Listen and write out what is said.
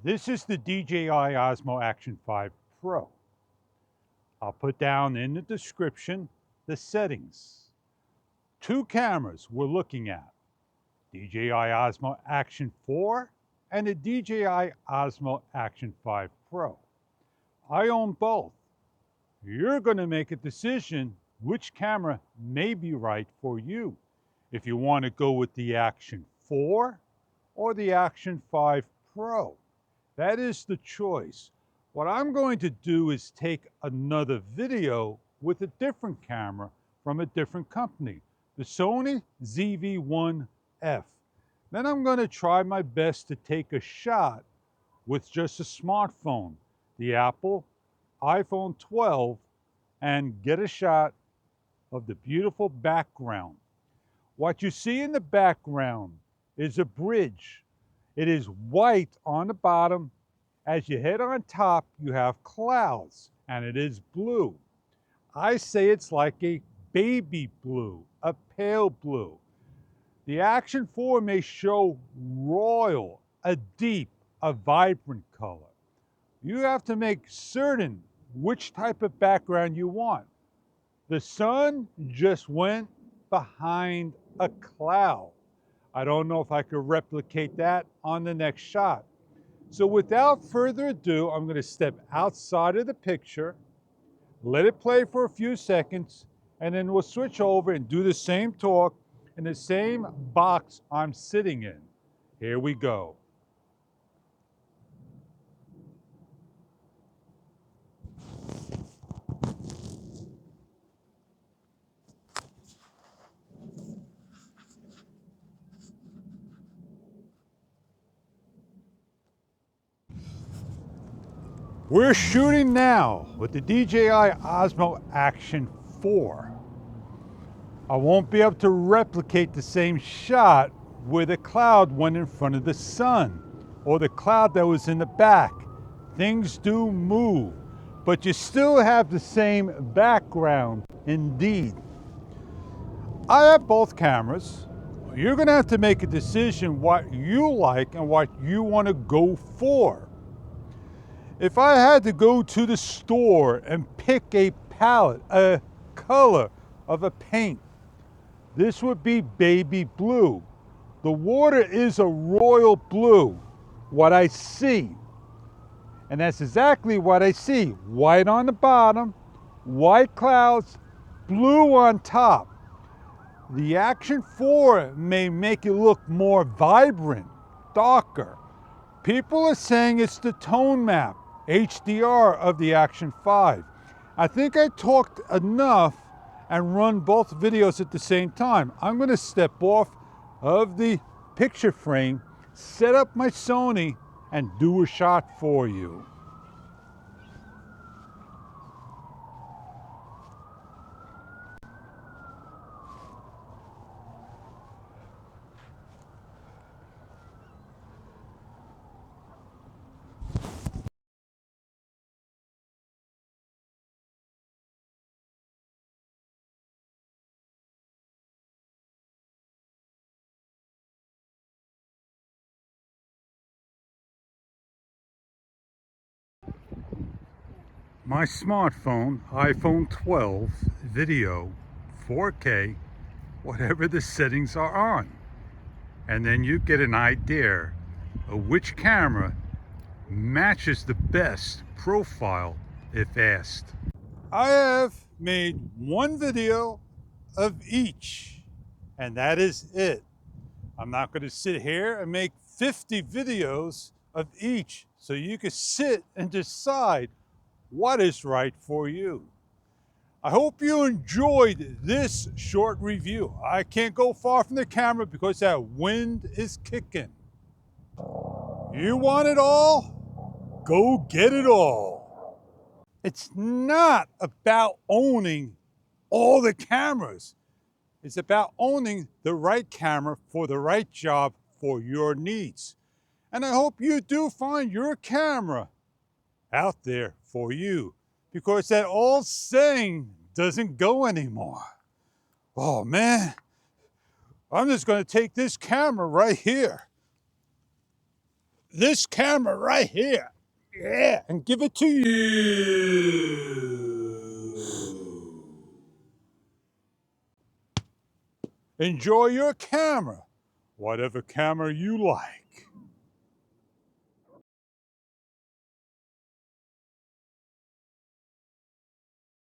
This is the DJI Osmo Action 5 Pro. I'll put down in the description the settings. Two cameras we're looking at, DJI Osmo Action 4 and the DJI Osmo Action 5 Pro. I own both. You're going to make a decision which camera may be right for you. If you want to go with the Action 4 or the Action 5 Pro. That is the choice. What I'm going to do is take another video with a different camera from a different company, the Sony ZV-1F. Then I'm going to try my best to take a shot with just a smartphone, the Apple iPhone 12, and get a shot of the beautiful background. What you see in the background is a bridge. It is white on the bottom. As you head on top, you have clouds, and it is blue. I say it's like a baby blue, a pale blue. The Action 4 may show royal, a deep, a vibrant color. You have to make certain which type of background you want. The sun just went behind a cloud. I don't know if I could replicate that on the next shot. So without further ado, I'm going to step outside of the picture, let it play for a few seconds, and then we'll switch over and do the same talk in the same box I'm sitting in. Here we go. We're shooting now with the DJI Osmo Action 4. I won't be able to replicate the same shot where the cloud went in front of the sun or the cloud that was in the back. Things do move, but you still have the same background indeed. I have both cameras. You're going to have to make a decision what you like and what you want to go for. If I had to go to the store and pick a palette, a color of a paint, this would be baby blue. The water is a royal blue, what I see. And that's exactly what I see. White on the bottom, white clouds, blue on top. The Action 4 may make it look more vibrant, darker. People are saying it's the tone map, HDR of the Action 5. I think I talked enough and run both videos at the same time. I'm going to step off of the picture frame, set up my Sony, and do a shot for you. My smartphone, iPhone 12, video, 4K, whatever the settings are on. And then you get an idea of which camera matches the best profile if asked. I have made one video of each, and that is it. I'm not going to sit here and make 50 videos of each, so you can sit and decide what is right for you. I hope you enjoyed this short review. I can't go far from the camera because that wind is kicking. You want it all? Go get it all. It's not about owning all the cameras. It's about owning the right camera for the right job for your needs. And I hope you do find your camera out there for you, because that old saying doesn't go anymore. Oh man, I'm just going to take this camera right here. this camera right here. Yeah, and give it to you. Enjoy your camera, whatever camera you like.